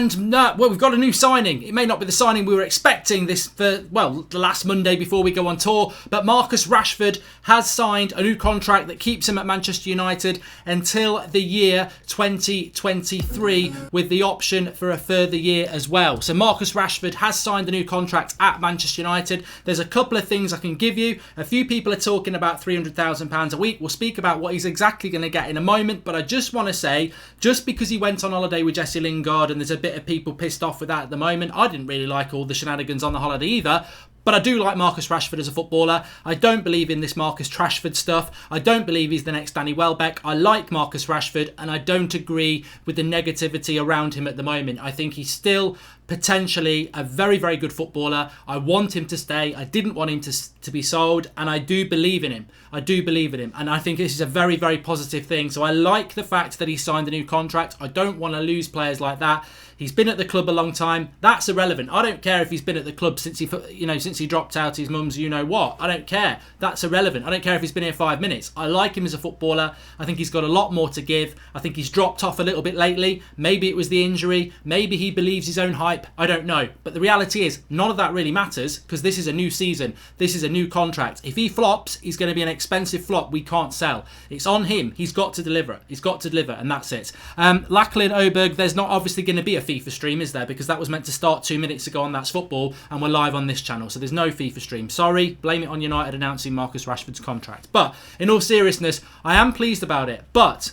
And we've got a new signing. It may not be the signing we were expecting this for, well, the last Monday before we go on tour, but Marcus Rashford has signed a new contract that keeps him at Manchester United until the year 2023 with the option for a further year as well. So Marcus Rashford has signed a new contract at Manchester United. There's a couple of things I can give you. A few people are talking about £300,000 a week. We'll speak about what he's exactly going to get in a moment, but I just want to say, just because he went on holiday with Jesse Lingard and there's a bit of people pissed off with that at the moment, I didn't really like all the shenanigans on the holiday either. But I do like Marcus Rashford as a footballer. I don't believe in this Marcus Trashford stuff. I don't believe he's the next Danny Welbeck. I like Marcus Rashford and I don't agree with the negativity around him at the moment. I think he's still potentially a very, very good footballer. I want him to stay. I didn't want him to be sold, and I do believe in him. I do believe in him, and I think this is a very, very positive thing. So I like the fact that he signed a new contract. I don't want to lose players like that. He's been at the club a long time. That's irrelevant. I don't care if he's been at the club since he dropped out his mum's you-know-what. I don't care. That's irrelevant. I don't care if he's been here 5 minutes. I like him as a footballer. I think he's got a lot more to give. I think he's dropped off a little bit lately. Maybe it was the injury. Maybe he believes his own hype. I don't know. But the reality is, none of that really matters because this is a new season. This is a new contract. If he flops, he's going to be an expensive flop we can't sell. It's on him. He's got to deliver. He's got to deliver, and that's it. Lachlan Oberg, there's not obviously going to be a FIFA stream, is there? Because that was meant to start 2 minutes ago on That's Football, and we're live on this channel. So there's no FIFA stream. Sorry. Blame it on United announcing Marcus Rashford's contract. But in all seriousness, I am pleased about it. But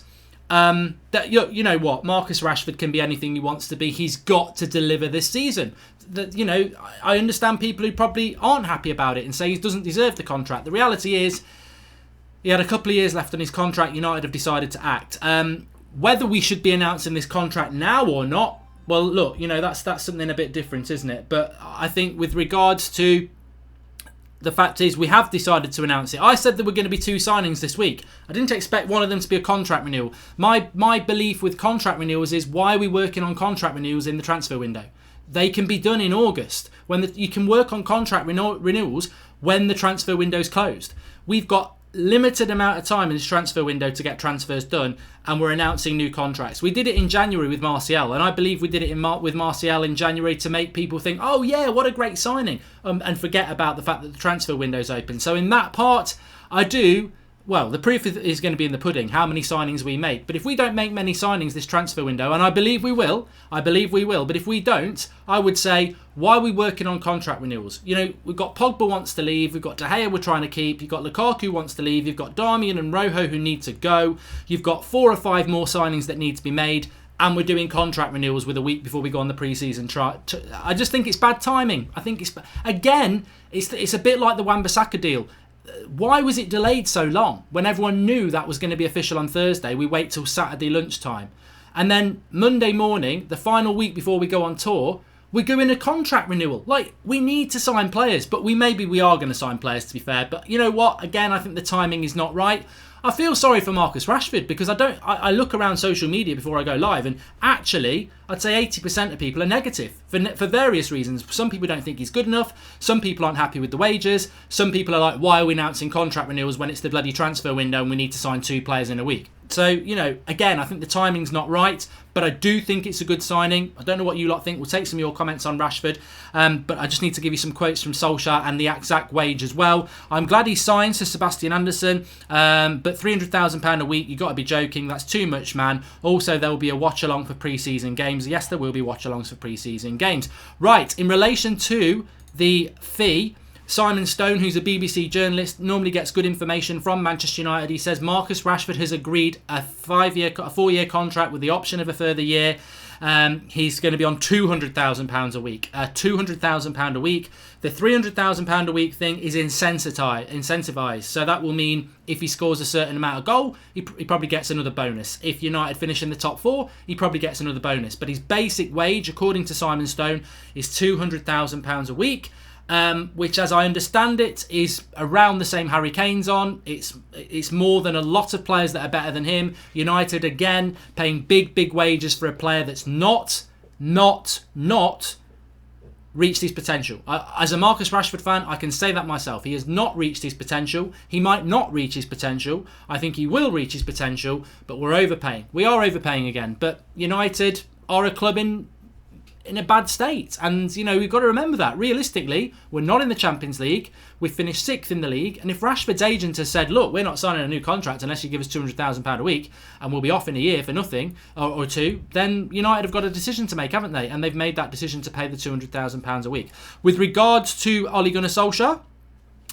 that you know what, Marcus Rashford can be anything he wants to be. He's got to deliver this season. I understand people who probably aren't happy about it and say he doesn't deserve the contract. The reality is, he had a couple of years left on his contract. United have decided to act. Whether we should be announcing this contract now or not, well, look, that's something a bit different, isn't it? But I think with regards to the fact is, we have decided to announce it. I said there were going to be 2 signings this week. I didn't expect one of them to be a contract renewal. My belief with contract renewals is, why are we working on contract renewals in the transfer window? They can be done in August. You can work on contract renewals when the transfer window's closed. We've got limited amount of time in this transfer window to get transfers done, and we're announcing new contracts. We did it in January with Martial, and I believe we did it with Martial in January to make people think, oh yeah, what a great signing, and forget about the fact that the transfer window's open. So in that part, the proof is going to be in the pudding, how many signings we make. But if we don't make many signings this transfer window, and I believe we will, but if we don't, I would say, why are we working on contract renewals? We've got Pogba wants to leave, we've got De Gea we're trying to keep, you've got Lukaku wants to leave, you've got Darmian and Rojo who need to go, you've got 4 or 5 more signings that need to be made, and we're doing contract renewals with a week before we go on the pre-season trial. I just think it's bad timing. I think it's a bit like the Wan-Bissaka deal. Why was it delayed so long? When everyone knew that was going to be official on Thursday, we wait till Saturday lunchtime. And then Monday morning, the final week before we go on tour, we're doing a contract renewal. We need to sign players, but we are going to sign players, to be fair. But you know what? Again, I think the timing is not right. I feel sorry for Marcus Rashford because I look around social media before I go live, and actually I'd say 80% of people are negative for various reasons. Some people don't think he's good enough. Some people aren't happy with the wages. Some people are like, why are we announcing contract renewals when it's the bloody transfer window and we need to sign 2 players in a week? So, again, I think the timing's not right, but I do think it's a good signing. I don't know what you lot think. We'll take some of your comments on Rashford, but I just need to give you some quotes from Solskjaer and the exact wage as well. I'm glad he signed to Sebastian Anderson, but £300,000 a week, you got to be joking. That's too much, man. Also, there will be a watch-along for pre-season games. Yes, there will be watch-alongs for pre-season games. Right, in relation to the fee, Simon Stone, who's a BBC journalist, normally gets good information from Manchester United. He says Marcus Rashford has agreed a 4-year contract with the option of a further year. He's going to be on £200,000 a week. £200,000 a week. The £300,000 a week thing is incentivized. So that will mean if he scores a certain amount of goal, he probably gets another bonus. If United finish in the top 4, he probably gets another bonus. But his basic wage, according to Simon Stone, is £200,000 a week. Which, as I understand it, is around the same Harry Kane's on. It's more than a lot of players that are better than him. United, again, paying big wages for a player that's not reached his potential. As a Marcus Rashford fan, I can say that myself. He has not reached his potential. He might not reach his potential. I think he will reach his potential, but we're overpaying. We are overpaying again. But United are a club in in a bad state. And, we've got to remember that. Realistically, we're not in the Champions League. We finished 6th in the league. And if Rashford's agent has said, look, we're not signing a new contract unless you give us £200,000 a week and we'll be off in a year for nothing or two, then United have got a decision to make, haven't they? And they've made that decision to pay the £200,000 a week. With regards to Ole Gunnar Solskjaer,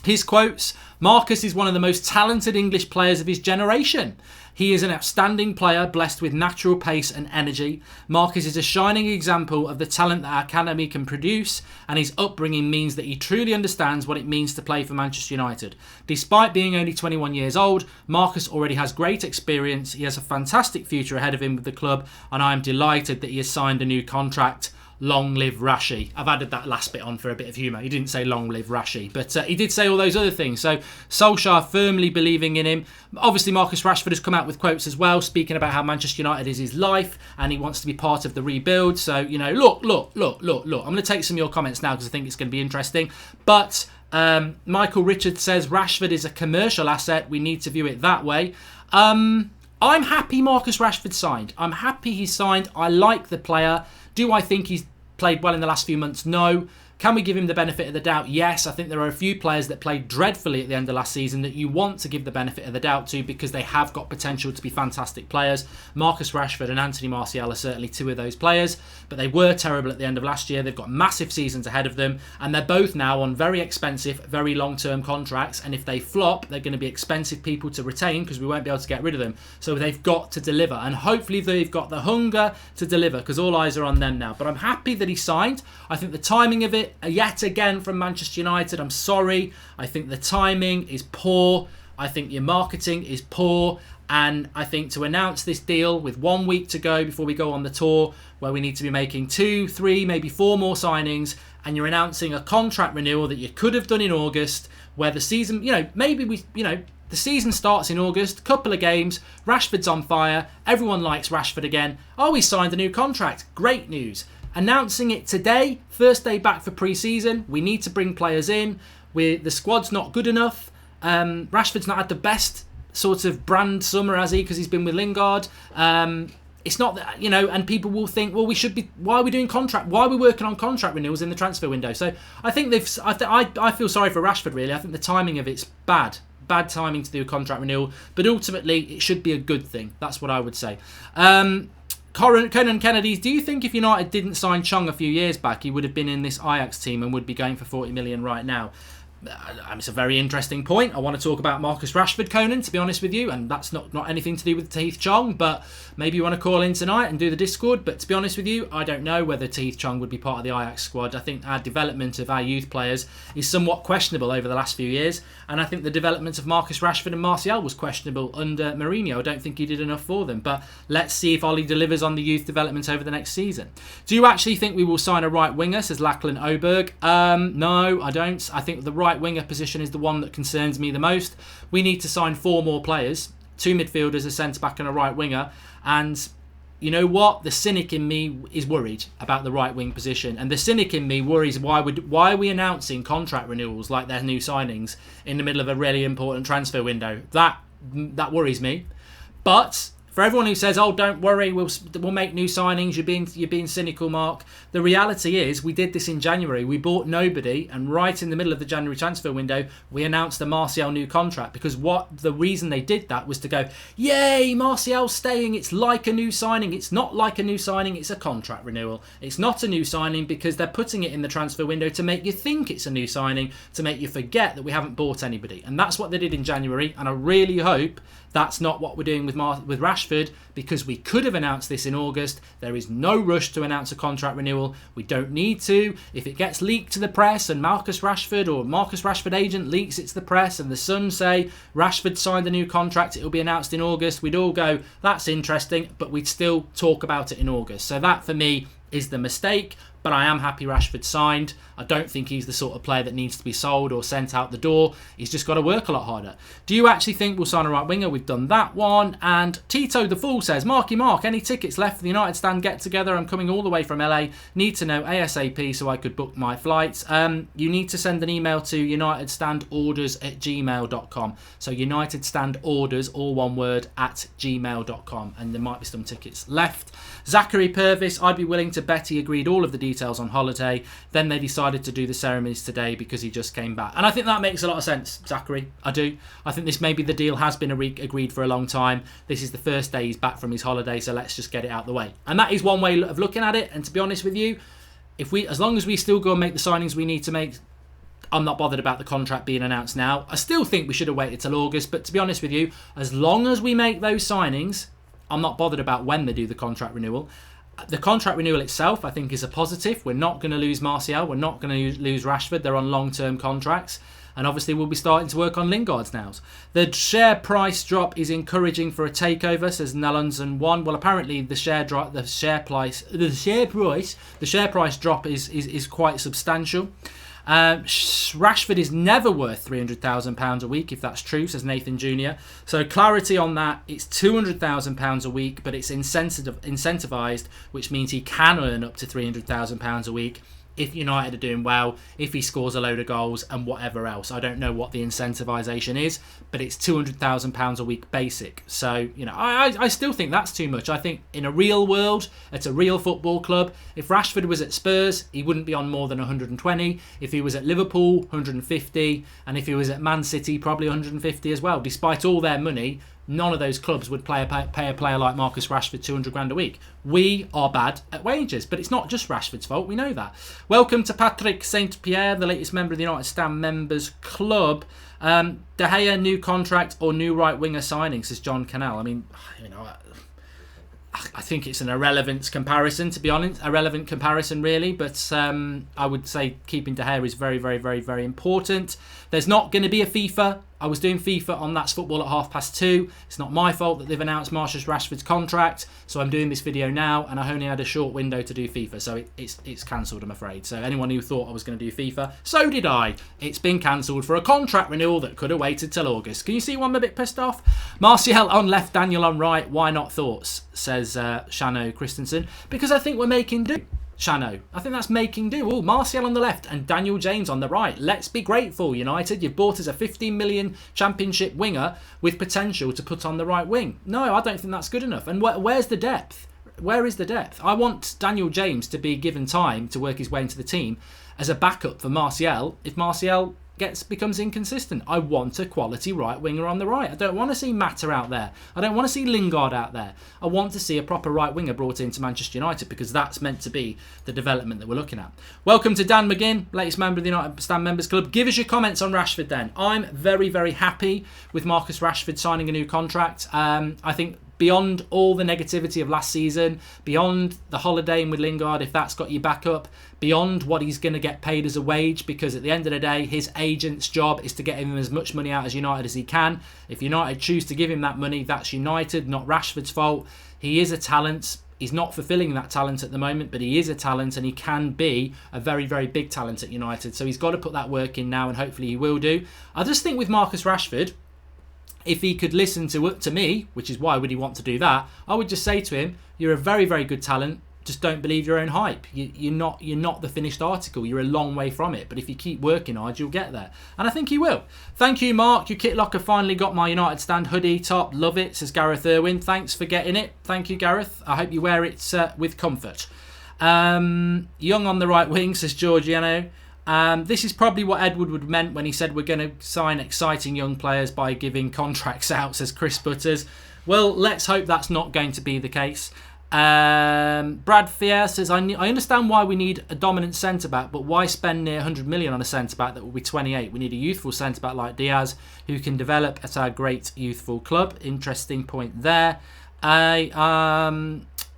his quotes, Marcus is one of the most talented English players of his generation. He is an outstanding player, blessed with natural pace and energy. Marcus is a shining example of the talent that our academy can produce, and his upbringing means that he truly understands what it means to play for Manchester United. Despite being only 21 years old, Marcus already has great experience. He has a fantastic future ahead of him with the club, and I am delighted that he has signed a new contract. Long live Rashi. I've added that last bit on for a bit of humour. He didn't say long live Rashi, but he did say all those other things. So Solskjaer firmly believing in him. Obviously, Marcus Rashford has come out with quotes as well, speaking about how Manchester United is his life and he wants to be part of the rebuild. So, look. I'm going to take some of your comments now because I think it's going to be interesting. But Michael Richards says Rashford is a commercial asset. We need to view it that way. I'm happy Marcus Rashford signed. I'm happy he's signed. I like the player. Do I think he's played well in the last few months? No. Can we give him the benefit of the doubt? Yes. I think there are a few players that played dreadfully at the end of last season that you want to give the benefit of the doubt to because they have got potential to be fantastic players. Marcus Rashford and Anthony Martial are certainly two of those players, but they were terrible at the end of last year. They've got massive seasons ahead of them, and they're both now on very expensive, very long-term contracts, and if they flop, they're going to be expensive people to retain because we won't be able to get rid of them. So they've got to deliver, and hopefully they've got the hunger to deliver because all eyes are on them now. But I'm happy that he signed. I think the timing of it, yet again from Manchester United, I'm sorry. I think the timing is poor. I think your marketing is poor. And I think to announce this deal with 1 week to go before we go on the tour, where we need to be making 2, 3, maybe 4 more signings, and you're announcing a contract renewal that you could have done in August, where the season, the season starts in August, couple of games, Rashford's on fire, everyone likes Rashford again. Oh, he signed a new contract. Great news. Announcing it today, first day back for pre-season. We need to bring players in. The squad's not good enough. Rashford's not had the best sort of brand summer, has he? Because he's been with Lingard. It's not that, and people will think, well, we should be. Why are we doing contract? Why are we working on contract renewals in the transfer window? So I think I feel sorry for Rashford. Really, I think the timing of it's bad. Bad timing to do a contract renewal, but ultimately it should be a good thing. That's what I would say. Conan Kennedy, do you think if United didn't sign Chong a few years back, he would have been in this Ajax team and would be going for 40 million right now? It's a very interesting point. I want to talk about Marcus Rashford, Conan, to be honest with you, and that's not anything to do with Tahith Chong, but maybe you want to call in tonight and do the Discord. But to be honest with you, I don't know whether Tahith Chong would be part of the Ajax squad. I think our development of our youth players is somewhat questionable over the last few years, and I think the development of Marcus Rashford and Martial was questionable under Mourinho. I don't think he did enough for them, but let's see if Ollie delivers on the youth development over the next season. Do you actually think we will sign a right winger, says Lachlan Oberg? No, I don't. I think the right winger position is the one that concerns me the most. We need to sign 4 more players, 2 midfielders, a centre-back and a right winger, and you know what? The cynic in me is worried about the right wing position, and the cynic in me worries why are we announcing contract renewals like they're new signings in the middle of a really important transfer window? That worries me. But for everyone who says, "Oh, don't worry, we'll make new signings," you're being cynical, Mark. The reality is, we did this in January. We bought nobody, and right in the middle of the January transfer window, we announced the Martial new contract. Because the reason they did that was to go, "Yay, Martial's staying. It's like a new signing." It's not like a new signing. It's a contract renewal. It's not a new signing because they're putting it in the transfer window to make you think it's a new signing, to make you forget that we haven't bought anybody. And that's what they did in January. And I really hope that's not what we're doing with Rashford, because we could have announced this in August. There is no rush to announce a contract renewal. We don't need to. If it gets leaked to the press and Marcus Rashford agent leaks it to the press and the Sun say Rashford signed a new contract, it'll be announced in August, we'd all go, that's interesting, but we'd still talk about it in August. So that for me is the mistake. But I am happy Rashford signed. I don't think he's the sort of player that needs to be sold or sent out the door. He's just got to work a lot harder. Do you actually think we'll sign a right winger? We've done that one. And Tito the Fool says, Marky Mark, any tickets left for the United Stand get-together? I'm coming all the way from LA. Need to know ASAP so I could book my flights. You need to send an email to unitedstandorders@gmail.com. So unitedstandorders, all one word, @gmail.com. And there might be some tickets left. Zachary Purvis, I'd be willing to Betty agreed all of the details on holiday. Then they decided to do the ceremonies today because he just came back. And I think that makes a lot of sense, Zachary. I do. I think this maybe the deal has been agreed for a long time. This is the first day he's back from his holiday, so let's just get it out the way. And that is one way of looking at it. And to be honest with you, as long as we still go and make the signings we need to make, I'm not bothered about the contract being announced now. I still think we should have waited till August, but to be honest with you, as long as we make those signings, I'm not bothered about when they do the contract renewal. The contract renewal itself, I think, is a positive. We're not going to lose Martial. We're not going to lose Rashford. They're on long-term contracts. And obviously, we'll be starting to work on Lingard's now. The share price drop is encouraging for a takeover, says Nellons1. Well, apparently, the share price drop is quite substantial. Rashford is never worth £300,000 a week, if that's true, says Nathan Jr. So clarity on that, it's £200,000 a week, but it's incentivised, which means he can earn up to £300,000 a week if United are doing well, if he scores a load of goals and whatever else. I don't know what the incentivisation is, but it's £200,000 a week basic. So, I still think that's too much. I think in a real world, at a real football club, if Rashford was at Spurs, he wouldn't be on more than 120. If he was at Liverpool, 150. And if he was at Man City, probably 150 as well. Despite all their money, none of those clubs would pay a player like Marcus Rashford 200 grand a week. We are bad at wages, but it's not just Rashford's fault. We know that. Welcome to Patrick St. Pierre, the latest member of the United Stand Members Club. De Gea, new contract or new right winger signing, says John Cannell. I mean, I think it's an irrelevant comparison, to be honest. Irrelevant comparison, really. But I would say keeping De Gea is very, very, very, very important. There's not going to be a FIFA. I was doing FIFA on That's Football at 2:30. It's not my fault that they've announced Marcus Rashford's contract. So I'm doing this video now, and I only had a short window to do FIFA. So it's cancelled, I'm afraid. So anyone who thought I was going to do FIFA, so did I. It's been cancelled for a contract renewal that could have waited till August. Can you see why I'm a bit pissed off? Martial on left, Daniel on right. Why not thoughts? Says Shano Christensen. Because I think we're making do. Shano, I think that's making do. Oh, Martial on the left and Daniel James on the right. Let's be grateful, United. You've bought us a 15 million championship winger with potential to put on the right wing. No, I don't think that's good enough. And where's the depth? Where is the depth? I want Daniel James to be given time to work his way into the team as a backup for Martial if Martial becomes inconsistent. I want a quality right winger on the right. I don't want to see Mata out there. I don't want to see Lingard out there. I want to see a proper right winger brought into Manchester United because that's meant to be the development that we're looking at. Welcome to Dan McGinn, latest member of the United Stand Members Club. Give us your comments on Rashford then. I'm very, very happy with Marcus Rashford signing a new contract. I think beyond all the negativity of last season, beyond the holidaying with Lingard, if that's got you back up, beyond what he's going to get paid as a wage, because at the end of the day, his agent's job is to get him as much money out as United as he can. If United choose to give him that money, that's United, not Rashford's fault. He is a talent. He's not fulfilling that talent at the moment, but he is a talent and he can be a very, very big talent at United. So he's got to put that work in now and hopefully he will do. I just think with Marcus Rashford, if he could listen to me, which is why would he want to do that, I would just say to him, you're a very, very good talent. Just don't believe your own hype. You're not the finished article. You're a long way from it. But if you keep working hard, you'll get there. And I think he will. Thank you, Mark. Your kit locker finally got my United Stand hoodie top. Love it, says Gareth Irwin. Thanks for getting it. Thank you, Gareth. I hope you wear it with comfort. Young on the right wing, says Giorgiano. This is probably what Edward would meant when he said we're going to sign exciting young players by giving contracts out, says Chris Butters. Well, let's hope that's not going to be the case. Brad Fier says, I understand why we need a dominant centre-back, but why spend near 100 million on a centre-back that will be 28? We need a youthful centre-back like Diaz who can develop at our great youthful club. Interesting point there.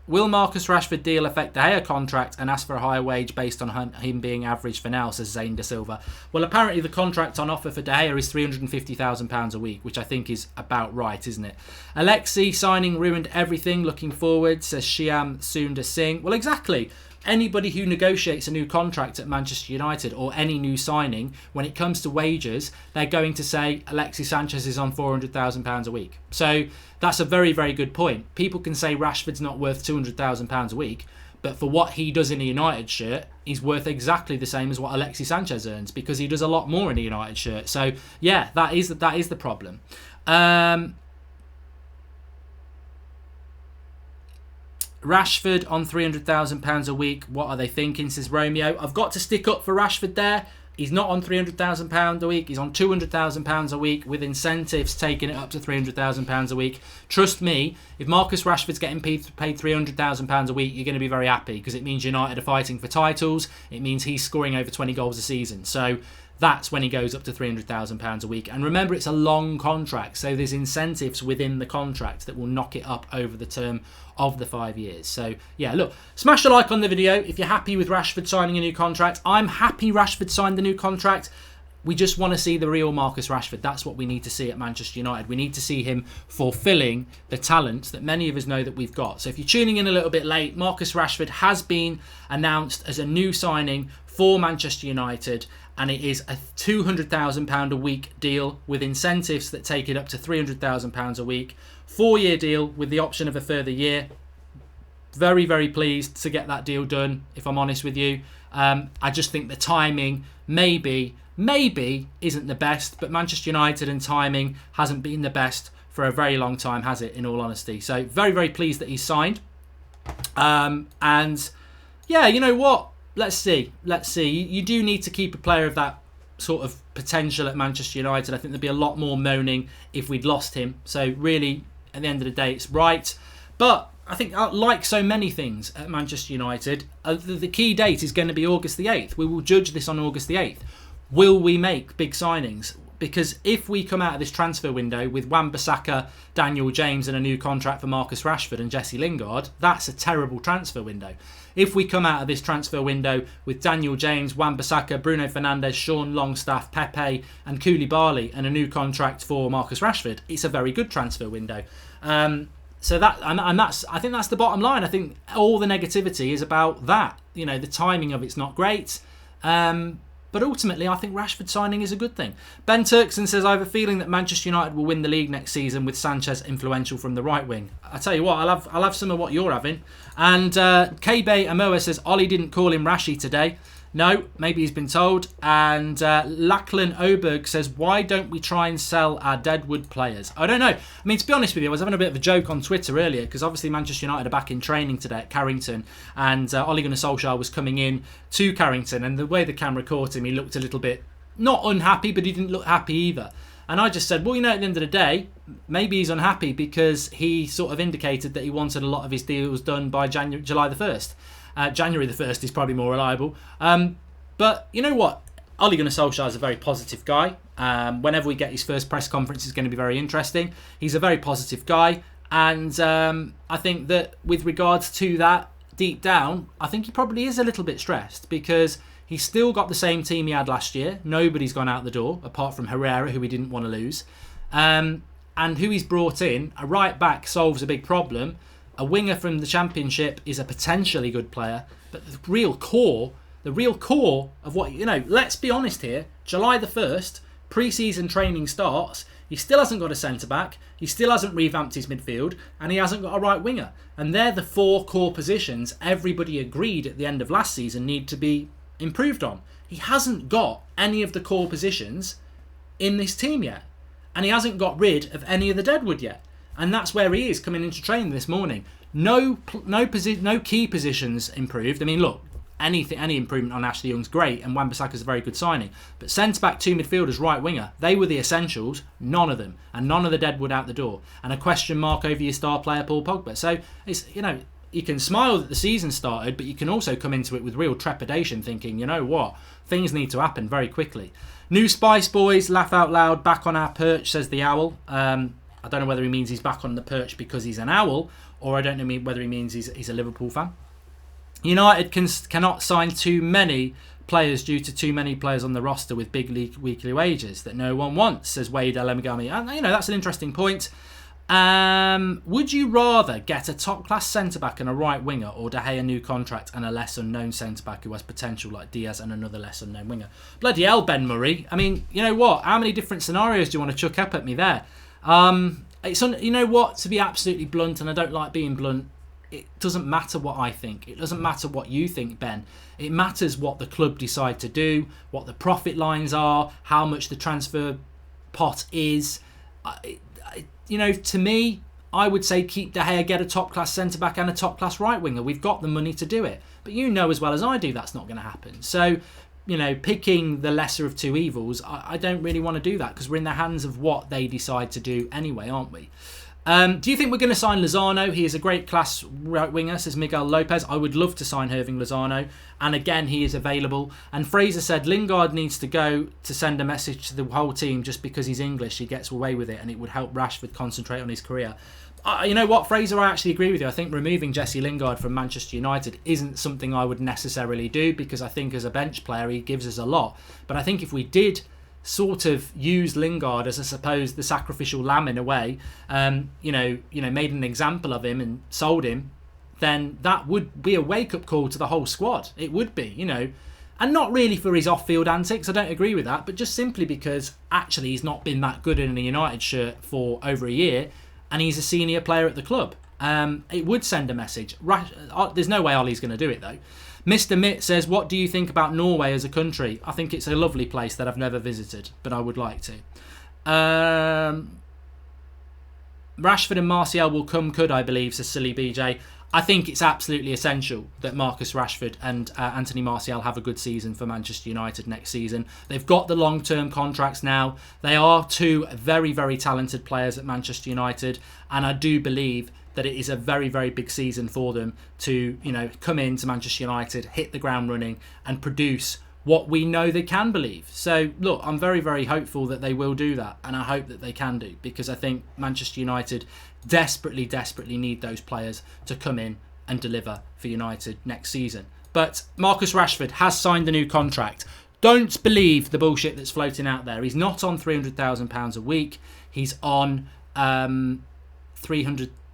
Will Marcus Rashford deal affect the Gea contract and ask for a higher wage based on him being average for now, says Zane Da Silva. Well, apparently the contract on offer for De Gea is £350,000 a week, which I think is about right, isn't it? Alexi signing ruined everything. Looking forward, says Shyam Sundar Singh. Well, exactly. Anybody who negotiates a new contract at Manchester United or any new signing, when it comes to wages, they're going to say Alexis Sanchez is on £400,000 a week. So that's a very, very good point. People can say Rashford's not worth £200,000 a week, but for what he does in a United shirt, he's worth exactly the same as what Alexis Sanchez earns because he does a lot more in a United shirt. So yeah, that is the problem. Rashford on £300,000 a week. What are they thinking, says Romeo. I've got to stick up for Rashford there. He's not on £300,000 a week. He's on £200,000 a week with incentives taking it up to £300,000 a week. Trust me, if Marcus Rashford's getting paid £300,000 a week, you're going to be very happy because it means United are fighting for titles. It means he's scoring over 20 goals a season. So that's when he goes up to £300,000 a week. And remember, it's a long contract, so there's incentives within the contract that will knock it up over the term of the 5 years. So yeah, look, smash a like on the video if you're happy with Rashford signing a new contract. I'm happy Rashford signed the new contract. We just want to see the real Marcus Rashford. That's what we need to see at Manchester United. We need to see him fulfilling the talent that many of us know that we've got. So if you're tuning in a little bit late, Marcus Rashford has been announced as a new signing for Manchester United, and it is a £200,000 a week deal with incentives that take it up to £300,000 a week. 4-year deal with the option of a further year. Very, very pleased to get that deal done, if I'm honest with you. I just think the timing maybe isn't the best, but Manchester United and timing hasn't been the best for a very long time, has it, in all honesty? So very, very pleased that he's signed. And yeah, you know what? Let's see. You do need to keep a player of that sort of potential at Manchester United. I think there'd be a lot more moaning if we'd lost him. So really, at the end of the day, it's right. But I think, like so many things at Manchester United, the key date is going to be August the 8th. We will judge this on August the 8th. Will we make big signings? Because if we come out of this transfer window with Wan-Bissaka, Daniel James and a new contract for Marcus Rashford and Jesse Lingard, that's a terrible transfer window. If we come out of this transfer window with Daniel James, Wan-Bissaka, Bruno Fernandes, Sean Longstaff, Pepe and Koulibaly and a new contract for Marcus Rashford, it's a very good transfer window. So that and that's, I think that's the bottom line. I think all the negativity is about that. You know, the timing of it's not great. But ultimately, I think Rashford signing is a good thing. Ben Turkson says, I have a feeling that Manchester United will win the league next season with Sanchez influential from the right wing. I tell you what, I'll have some of what you're having. And Kebe Amoa says, Ollie didn't call him Rashi today. No, maybe he's been told. And Lachlan Oberg says, why don't we try and sell our Deadwood players? I don't know. I mean, to be honest with you, I was having a bit of a joke on Twitter earlier because obviously Manchester United are back in training today at Carrington, and Ole Gunnar Solskjaer was coming in to Carrington, and the way the camera caught him, he looked a little bit, not unhappy, but he didn't look happy either. And I just said, well, you know, at the end of the day, maybe he's unhappy because he sort of indicated that he wanted a lot of his deals done by July the 1st. January the 1st is probably more reliable. But you know what? Ole Gunnar Solskjaer is a very positive guy. Whenever we get his first press conference, it's going to be very interesting. He's a very positive guy. And I think that with regards to that, deep down, I think he probably is a little bit stressed because he's still got the same team he had last year. Nobody's gone out the door, apart from Herrera, who he didn't want to lose. And who he's brought in, a right back solves a big problem. A winger from the Championship is a potentially good player, but the real core of what, you know, let's be honest here, July the 1st, pre-season training starts, he still hasn't got a centre-back, he still hasn't revamped his midfield, and he hasn't got a right winger. And they're the 4 core positions everybody agreed at the end of last season need to be improved on. He hasn't got any of the core positions in this team yet, and he hasn't got rid of any of the Deadwood yet. And that's where he is coming into training this morning. No key positions improved. I mean, look, any improvement on Ashley Young's great, and Wan-Bissaka's a very good signing. But centre-back, 2 midfielders, right winger, they were the essentials, none of them. And none of the Deadwood out the door. And a question mark over your star player, Paul Pogba. So, it's, you know, you can smile that the season started, but you can also come into it with real trepidation thinking, you know what, things need to happen very quickly. New Spice Boys, laugh out loud, back on our perch, says the Owl. I don't know whether he means he's back on the perch because he's an owl, or I don't know whether he means he's a Liverpool fan. United cannot sign too many players due to too many players on the roster with big league weekly wages that no one wants, says Wade Elamagami. And, you know, that's an interesting point. Would you rather get a top-class centre-back and a right winger, or De Gea a new contract and a less-unknown centre-back who has potential like Diaz and another less-unknown winger? Bloody hell, Ben Murray. I mean, you know what? How many different scenarios do you want to chuck up at me there? You know what? To be absolutely blunt, and I don't like being blunt, it doesn't matter what I think. It doesn't matter what you think, Ben. It matters what the club decide to do, what the profit lines are, how much the transfer pot is. You know, to me, I would say keep De Gea, get a top-class centre-back and a top-class right-winger. We've got the money to do it. But you know as well as I do that's not going to happen. So, you know, picking the lesser of two evils, I don't really want to do that because we're in the hands of what they decide to do anyway, aren't we? Do you think we're going to sign Lozano? He is a great class right winger, says Miguel Lopez. I would love to sign Hirving Lozano. And again, he is available. And Fraser said Lingard needs to go to send a message to the whole team just because he's English. He gets away with it and it would help Rashford concentrate on his career. You know what, Fraser, I actually agree with you. I think removing Jesse Lingard from Manchester United isn't something I would necessarily do because I think as a bench player, he gives us a lot. But I think if we did sort of use Lingard as, I suppose, the sacrificial lamb in a way, made an example of him and sold him, then that would be a wake-up call to the whole squad. It would be, you know. And not really for his off-field antics, I don't agree with that, but just simply because actually he's not been that good in a United shirt for over a year and he's a senior player at the club. It would send a message. There's no way Ollie's going to do it, though. Mr. Mitt says, what do you think about Norway as a country? I think it's a lovely place that I've never visited, but I would like to. Rashford and Martial will come could, I believe, says Silly BJ. I think it's absolutely essential that Marcus Rashford and Anthony Martial have a good season for Manchester United next season. They've got the long-term contracts now. They are two very, very talented players at Manchester United, and I do believe that it is a very, very big season for them to, you know, come into Manchester United, hit the ground running and produce what we know they can believe. So, look, I'm very, very hopeful that they will do that, and I hope that they can do, because I think Manchester United desperately, desperately need those players to come in and deliver for United next season. But Marcus Rashford has signed a new contract. Don't believe the bullshit that's floating out there. He's not on £300,000 a week. He's on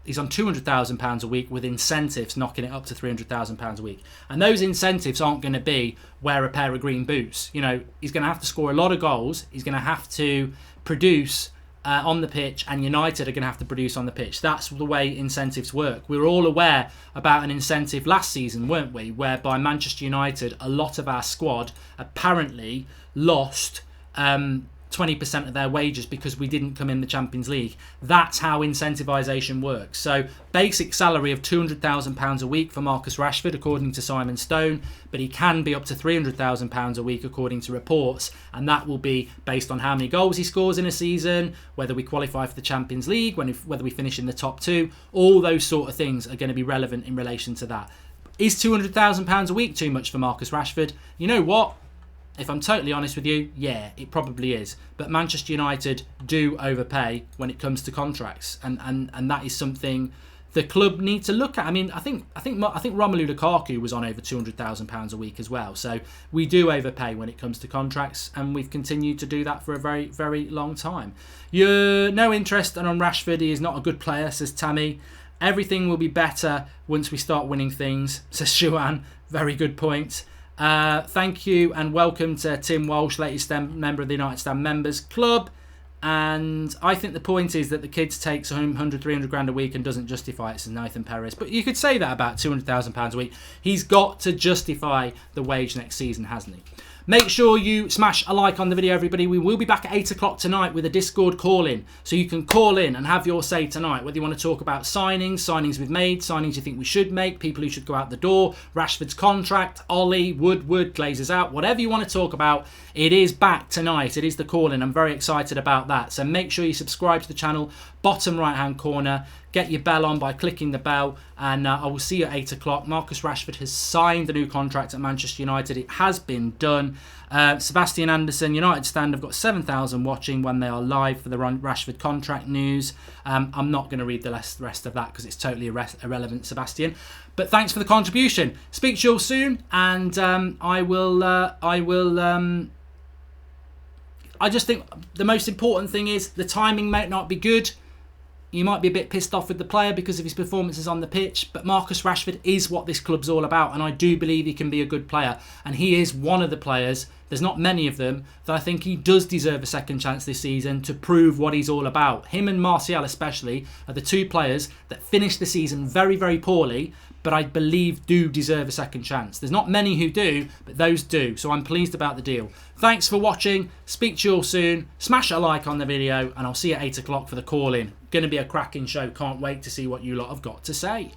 He's on £200,000 a week with incentives knocking it up to £300,000 a week. And those incentives aren't going to be wear a pair of green boots. You know, he's going to have to score a lot of goals. He's going to have to produce on the pitch, and United are going to have to produce on the pitch. That's the way incentives work. We were all aware about an incentive last season, weren't we? Whereby Manchester United, a lot of our squad apparently lost 20% of their wages because we didn't come in the Champions League. That's how incentivisation works. So basic salary of £200,000 a week for Marcus Rashford, according to Simon Stone, but he can be up to £300,000 a week according to reports, and that will be based on how many goals he scores in a season, whether we qualify for the Champions League, whether we finish in the top two. All those sort of things are going to be relevant in relation to that. Is £200,000 a week too much for Marcus Rashford? You know what? If I'm totally honest with you, yeah, it probably is. But Manchester United do overpay when it comes to contracts, and that is something the club need to look at. I mean, I think Romelu Lukaku was on over £200,000 a week as well. So we do overpay when it comes to contracts, and we've continued to do that for a very, very long time. You're no interest on Rashford. He is not a good player, says Tammy. Everything will be better once we start winning things, says Shuan. Very good point. Thank you and welcome to Tim Walsh, latest member of the United Stand Members Club. And I think the point is that the kid takes home 100-300 grand a week and doesn't justify it, says Nathan Perez. But you could say that about £200,000 a week. He's got to justify the wage next season, hasn't he? Make sure you smash a like on the video, everybody. We will be back at 8 o'clock tonight with a Discord call-in. So you can call in and have your say tonight, whether you want to talk about signings we've made, signings you think we should make, people who should go out the door, Rashford's contract, Ollie, Woodward, Glazers out, whatever you want to talk about. It is back tonight. It is the call-in. I'm very excited about that. So make sure you subscribe to the channel, bottom right-hand corner. Get your bell on by clicking the bell, and I will see you at 8 o'clock. Marcus Rashford has signed a new contract at Manchester United. It has been done. Sebastian Anderson, United Stand, have got 7,000 watching when they are live for the Rashford contract news. I'm not going to read the rest of that because it's totally irrelevant, Sebastian. But thanks for the contribution. Speak to you all soon, and I just think the most important thing is the timing might not be good. You might be a bit pissed off with the player because of his performances on the pitch, but Marcus Rashford is what this club's all about, and I do believe he can be a good player. And he is one of the players there's not many of them, that I think he does deserve a second chance this season to prove what he's all about. Him and Martial especially are the two players that finished the season very, very poorly, but I believe do deserve a second chance. There's not many who do, but those do. So I'm pleased about the deal. Thanks for watching. Speak to you all soon. Smash a like on the video, and I'll see you at 8 o'clock for the call-in. Going to be a cracking show. Can't wait to see what you lot have got to say.